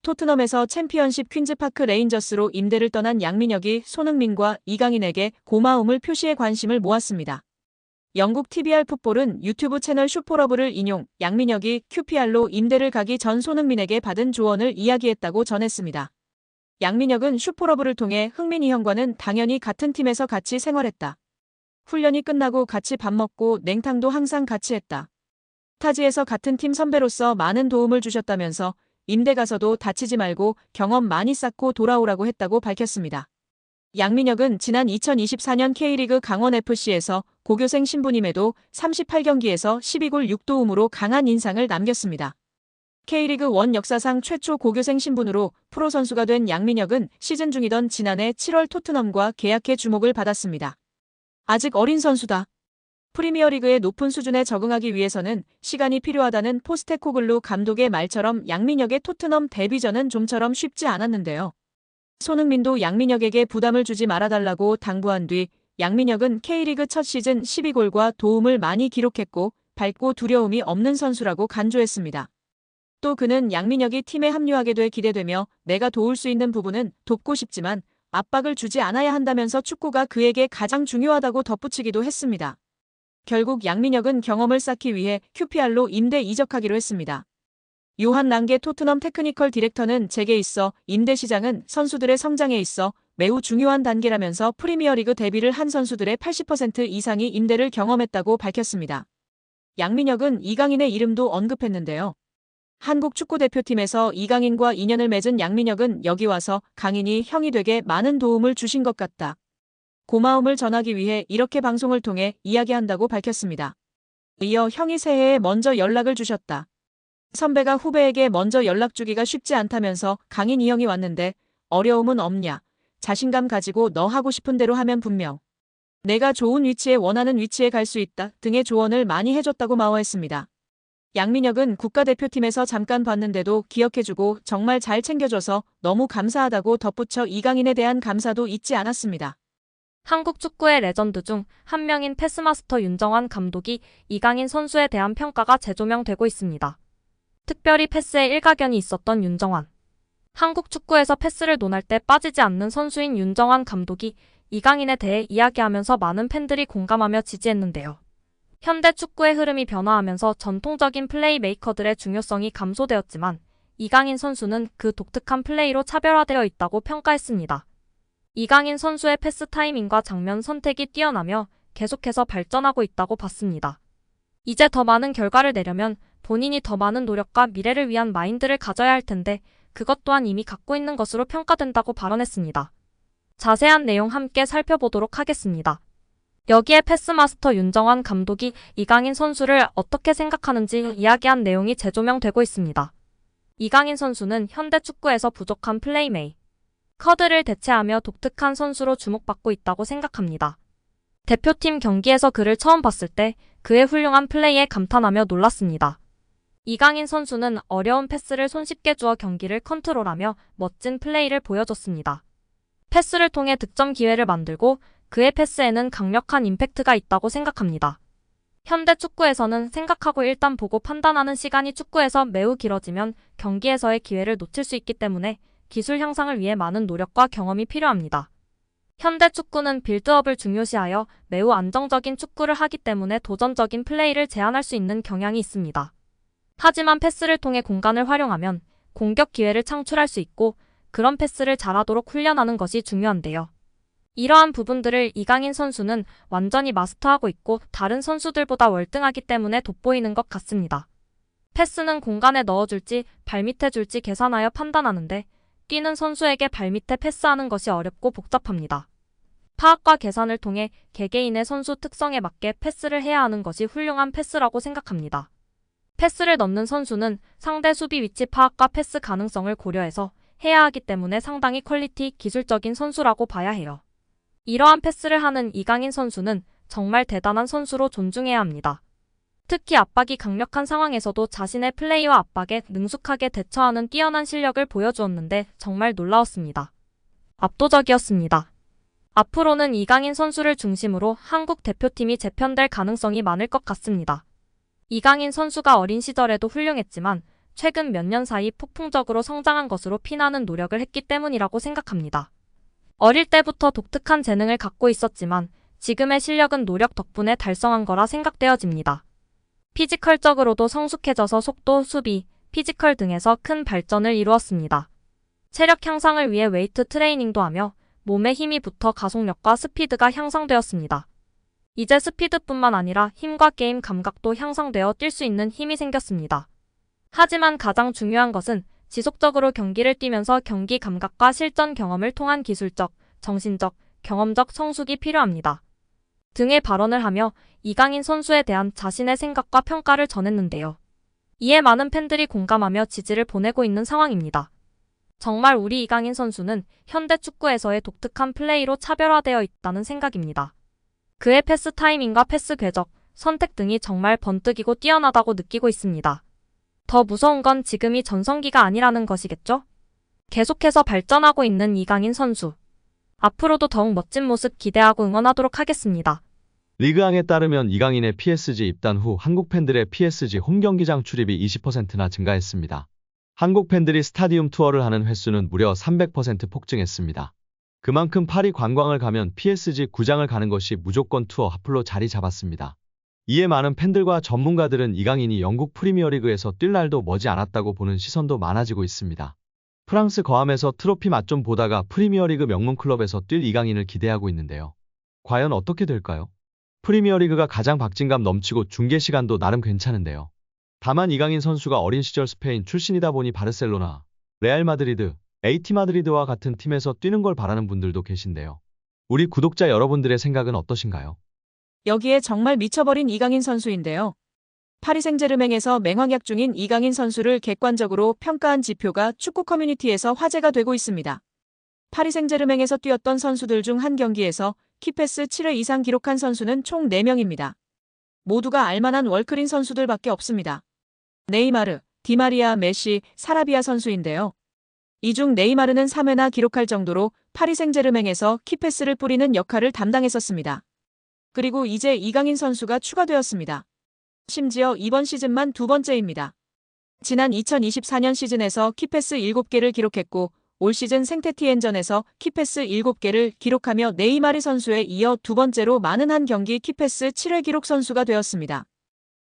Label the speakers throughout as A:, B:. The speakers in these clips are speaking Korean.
A: 토트넘에서 챔피언십 퀸즈파크 레인저스로 임대를 떠난 양민혁이 손흥민과 이강인에게 고마움을 표시해 관심을 모았습니다. 영국 TVR 풋볼은 유튜브 채널 슈퍼러브를 인용, 양민혁이 QPR로 임대를 가기 전 손흥민에게 받은 조언을 이야기했다고 전했습니다. 양민혁은 슈퍼러브를 통해 흥민이 형과는 당연히 같은 팀에서 같이 생활했다. 훈련이 끝나고 같이 밥 먹고 냉탕도 항상 같이 했다. 타지에서 같은 팀 선배로서 많은 도움을 주셨다면서 임대 가서도 다치지 말고 경험 많이 쌓고 돌아오라고 했다고 밝혔습니다. 양민혁은 지난 2024년 K리그 강원FC에서 고교생 신분임에도 38경기에서 12골 6도움으로 강한 인상을 남겼습니다. K리그 1 역사상 최초 고교생 신분으로 프로 선수가 된 양민혁은 시즌 중이던 지난해 7월 토트넘과 계약해 주목을 받았습니다. 아직 어린 선수다. 프리미어리그의 높은 수준에 적응하기 위해서는 시간이 필요하다는 포스테코글루 감독의 말처럼 양민혁의 토트넘 데뷔전은 좀처럼 쉽지 않았는데요. 손흥민도 양민혁에게 부담을 주지 말아달라고 당부한 뒤 양민혁은 K리그 첫 시즌 12골과 도움을 많이 기록했고 밝고 두려움이 없는 선수라고 간주했습니다. 또 그는 양민혁이 팀에 합류하게 돼 기대되며 내가 도울 수 있는 부분은 돕고 싶지만 압박을 주지 않아야 한다면서 축구가 그에게 가장 중요하다고 덧붙이기도 했습니다. 결국 양민혁은 경험을 쌓기 위해 QPR로 임대 이적하기로 했습니다. 요한 랑게 토트넘 테크니컬 디렉터는 제게 있어 임대 시장은 선수들의 성장에 있어 매우 중요한 단계라면서 프리미어리그 데뷔를 한 선수들의 80% 이상이 임대를 경험했다고 밝혔습니다. 양민혁은 이강인의 이름도 언급했는데요. 한국 축구대표팀에서 이강인과 인연을 맺은 양민혁은 여기 와서 강인이 형이 되게 많은 도움을 주신 것 같다. 고마움을 전하기 위해 이렇게 방송을 통해 이야기한다고 밝혔습니다. 이어 형이 새해에 먼저 연락을 주셨다. 선배가 후배에게 먼저 연락 주기가 쉽지 않다면서 강인 이 형이 왔는데 어려움은 없냐. 자신감 가지고 너 하고 싶은 대로 하면 분명. 내가 좋은 위치에 원하는 위치에 갈 수 있다 등의 조언을 많이 해줬다고 마워했습니다. 양민혁은 국가대표팀에서 잠깐 봤는데도 기억해주고 정말 잘 챙겨줘서 너무 감사하다고 덧붙여 이강인에 대한 감사도 잊지 않았습니다.
B: 한국 축구의 레전드 중 한 명인 패스마스터 윤정환 감독이 이강인 선수에 대한 평가가 재조명되고 있습니다. 특별히 패스에 일가견이 있었던 윤정환. 한국 축구에서 패스를 논할 때 빠지지 않는 선수인 윤정환 감독이 이강인에 대해 이야기하면서 많은 팬들이 공감하며 지지했는데요. 현대 축구의 흐름이 변화하면서 전통적인 플레이메이커들의 중요성이 감소되었지만 이강인 선수는 그 독특한 플레이로 차별화되어 있다고 평가했습니다. 이강인 선수의 패스 타이밍과 장면 선택이 뛰어나며 계속해서 발전하고 있다고 봤습니다. 이제 더 많은 결과를 내려면 본인이 더 많은 노력과 미래를 위한 마인드를 가져야 할 텐데 그것 또한 이미 갖고 있는 것으로 평가된다고 발언했습니다. 자세한 내용 함께 살펴보도록 하겠습니다. 여기에 패스마스터 윤정환 감독이 이강인 선수를 어떻게 생각하는지 이야기한 내용이 재조명되고 있습니다. 이강인 선수는 현대 축구에서 부족한 플레이메이커들을 대체하며 독특한 선수로 주목받고 있다고 생각합니다. 대표팀 경기에서 그를 처음 봤을 때 그의 훌륭한 플레이에 감탄하며 놀랐습니다. 이강인 선수는 어려운 패스를 손쉽게 주어 경기를 컨트롤하며 멋진 플레이를 보여줬습니다. 패스를 통해 득점 기회를 만들고 그의 패스에는 강력한 임팩트가 있다고 생각합니다. 현대 축구에서는 생각하고 일단 보고 판단하는 시간이 축구에서 매우 길어지면 경기에서의 기회를 놓칠 수 있기 때문에 기술 향상을 위해 많은 노력과 경험이 필요합니다. 현대 축구는 빌드업을 중요시하여 매우 안정적인 축구를 하기 때문에 도전적인 플레이를 제한할 수 있는 경향이 있습니다. 하지만 패스를 통해 공간을 활용하면 공격 기회를 창출할 수 있고 그런 패스를 잘하도록 훈련하는 것이 중요한데요. 이러한 부분들을 이강인 선수는 완전히 마스터하고 있고 다른 선수들보다 월등하기 때문에 돋보이는 것 같습니다. 패스는 공간에 넣어줄지 발밑에 줄지 계산하여 판단하는데 뛰는 선수에게 발밑에 패스하는 것이 어렵고 복잡합니다. 파악과 계산을 통해 개개인의 선수 특성에 맞게 패스를 해야 하는 것이 훌륭한 패스라고 생각합니다. 패스를 넣는 선수는 상대 수비 위치 파악과 패스 가능성을 고려해서 해야 하기 때문에 상당히 퀄리티 기술적인 선수라고 봐야 해요. 이러한 패스를 하는 이강인 선수는 정말 대단한 선수로 존중해야 합니다. 특히 압박이 강력한 상황에서도 자신의 플레이와 압박에 능숙하게 대처하는 뛰어난 실력을 보여주었는데 정말 놀라웠습니다. 압도적이었습니다. 앞으로는 이강인 선수를 중심으로 한국 대표팀이 재편될 가능성이 많을 것 같습니다. 이강인 선수가 어린 시절에도 훌륭했지만 최근 몇 년 사이 폭풍적으로 성장한 것으로 피나는 노력을 했기 때문이라고 생각합니다. 어릴 때부터 독특한 재능을 갖고 있었지만 지금의 실력은 노력 덕분에 달성한 거라 생각되어집니다. 피지컬적으로도 성숙해져서 속도, 수비, 피지컬 등에서 큰 발전을 이루었습니다. 체력 향상을 위해 웨이트 트레이닝도 하며 몸에 힘이 붙어 가속력과 스피드가 향상되었습니다. 이제 스피드뿐만 아니라 힘과 게임 감각도 향상되어 뛸 수 있는 힘이 생겼습니다. 하지만 가장 중요한 것은 지속적으로 경기를 뛰면서 경기 감각과 실전 경험을 통한 기술적, 정신적, 경험적 성숙이 필요합니다. 등의 발언을 하며 이강인 선수에 대한 자신의 생각과 평가를 전했는데요. 이에 많은 팬들이 공감하며 지지를 보내고 있는 상황입니다. 정말 우리 이강인 선수는 현대 축구에서의 독특한 플레이로 차별화되어 있다는 생각입니다. 그의 패스 타이밍과 패스 궤적, 선택 등이 정말 번뜩이고 뛰어나다고 느끼고 있습니다. 더 무서운 건 지금이 전성기가 아니라는 것이겠죠? 계속해서 발전하고 있는 이강인 선수. 앞으로도 더욱 멋진 모습 기대하고 응원하도록 하겠습니다.
C: 리그앙에 따르면 이강인의 PSG 입단 후 한국 팬들의 PSG 홈경기장 출입이 20%나 증가했습니다. 한국 팬들이 스타디움 투어를 하는 횟수는 무려 300% 폭증했습니다. 그만큼 파리 관광을 가면 PSG 구장을 가는 것이 무조건 투어 핫플로 자리 잡았습니다. 이에 많은 팬들과 전문가들은 이강인이 영국 프리미어리그에서 뛸 날도 머지 않았다고 보는 시선도 많아지고 있습니다. 프랑스 거함에서 트로피 맛 좀 보다가 프리미어리그 명문 클럽에서 뛸 이강인을 기대하고 있는데요. 과연 어떻게 될까요? 프리미어리그가 가장 박진감 넘치고 중계 시간도 나름 괜찮은데요. 다만 이강인 선수가 어린 시절 스페인 출신이다 보니 바르셀로나, 레알 마드리드, AT 마드리드와 같은 팀에서 뛰는 걸 바라는 분들도 계신데요. 우리 구독자 여러분들의 생각은 어떠신가요?
A: 여기에 정말 미쳐버린 이강인 선수인데요. 파리 생제르맹에서 맹활약 중인 이강인 선수를 객관적으로 평가한 지표가 축구 커뮤니티에서 화제가 되고 있습니다. 파리 생제르맹에서 뛰었던 선수들 중 한 경기에서 키패스 7회 이상 기록한 선수는 총 4명입니다. 모두가 알만한 월클인 선수들밖에 없습니다. 네이마르, 디마리아, 메시, 사라비아 선수인데요. 이 중 네이마르는 3회나 기록할 정도로 파리 생제르맹에서 키패스를 뿌리는 역할을 담당했었습니다. 그리고 이제 이강인 선수가 추가되었습니다. 심지어 이번 시즌만 두 번째입니다. 지난 2024년 시즌에서 키패스 7개를 기록했고 올 시즌 생테티엔전에서 키패스 7개를 기록하며 네이마르 선수에 이어 두 번째로 많은 한 경기 키패스 7회 기록 선수가 되었습니다.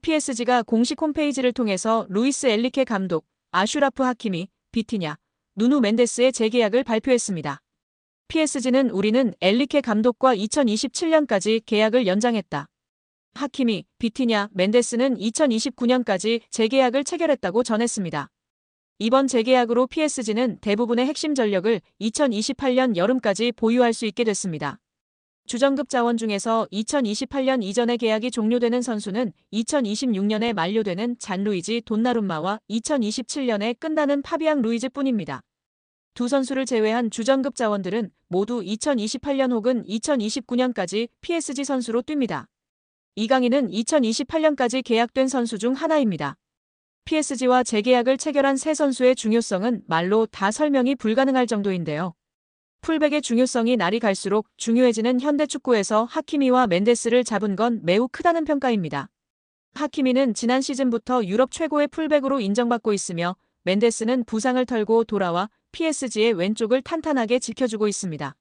A: PSG가 공식 홈페이지를 통해서 루이스 엘리케 감독, 아슈라프 하키미, 비티냐, 누누 멘데스의 재계약을 발표했습니다. PSG는 우리는 엘리케 감독과 2027년까지 계약을 연장했다. 하키미, 비티냐, 멘데스는 2029년까지 재계약을 체결했다고 전했습니다. 이번 재계약으로 PSG는 대부분의 핵심 전력을 2028년 여름까지 보유할 수 있게 됐습니다. 주전급 자원 중에서 2028년 이전에 계약이 종료되는 선수는 2026년에 만료되는 잔루이지 돈나룸마와 2027년에 끝나는 파비앙 루이즈 뿐입니다. 두 선수를 제외한 주전급 자원들은 모두 2028년 혹은 2029년까지 PSG 선수로 뜁니다. 이강인은 2028년까지 계약된 선수 중 하나입니다. PSG와 재계약을 체결한 세 선수의 중요성은 말로 다 설명이 불가능할 정도인데요. 풀백의 중요성이 날이 갈수록 중요해지는 현대 축구에서 하키미와 멘데스를 잡은 건 매우 크다는 평가입니다. 하키미는 지난 시즌부터 유럽 최고의 풀백으로 인정받고 있으며 멘데스는 부상을 털고 돌아와 PSG의 왼쪽을 탄탄하게 지켜주고 있습니다.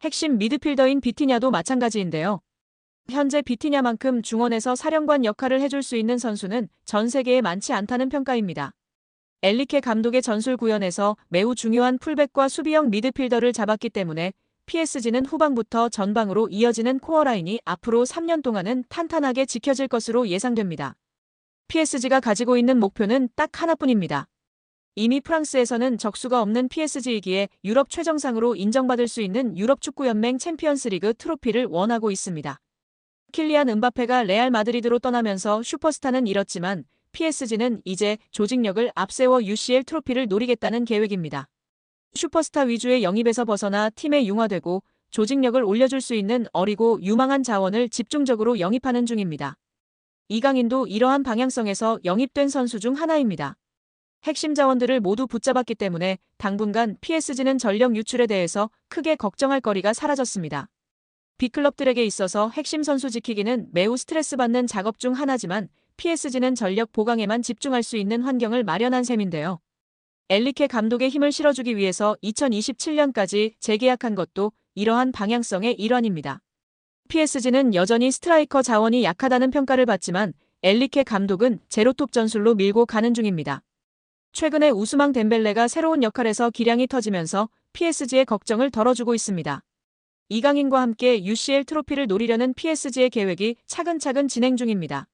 A: 핵심 미드필더인 비티냐도 마찬가지인데요. 현재 비티냐만큼 중원에서 사령관 역할을 해줄 수 있는 선수는 전 세계에 많지 않다는 평가입니다. 엘리케 감독의 전술 구현에서 매우 중요한 풀백과 수비형 미드필더를 잡았기 때문에 PSG는 후방부터 전방으로 이어지는 코어라인이 앞으로 3년 동안은 탄탄하게 지켜질 것으로 예상됩니다. PSG가 가지고 있는 목표는 딱 하나뿐입니다. 이미 프랑스에서는 적수가 없는 PSG이기에 유럽 최정상으로 인정받을 수 있는 유럽축구연맹 챔피언스리그 트로피를 원하고 있습니다. 킬리안 은바페가 레알 마드리드로 떠나면서 슈퍼스타는 잃었지만 PSG는 이제 조직력을 앞세워 UCL 트로피를 노리겠다는 계획입니다. 슈퍼스타 위주의 영입에서 벗어나 팀에 융화되고 조직력을 올려줄 수 있는 어리고 유망한 자원을 집중적으로 영입하는 중입니다. 이강인도 이러한 방향성에서 영입된 선수 중 하나입니다. 핵심 자원들을 모두 붙잡았기 때문에 당분간 PSG는 전력 유출에 대해서 크게 걱정할 거리가 사라졌습니다. B클럽들에게 있어서 핵심 선수 지키기는 매우 스트레스 받는 작업 중 하나지만 PSG는 전력 보강에만 집중할 수 있는 환경을 마련한 셈인데요. 엔리케 감독의 힘을 실어주기 위해서 2027년까지 재계약한 것도 이러한 방향성의 일환입니다. PSG는 여전히 스트라이커 자원이 약하다는 평가를 받지만 엔리케 감독은 제로톱 전술로 밀고 가는 중입니다. 최근에 우스망 덴벨레가 새로운 역할에서 기량이 터지면서 PSG의 걱정을 덜어주고 있습니다. 이강인과 함께 UCL 트로피를 노리려는 PSG의 계획이 차근차근 진행 중입니다.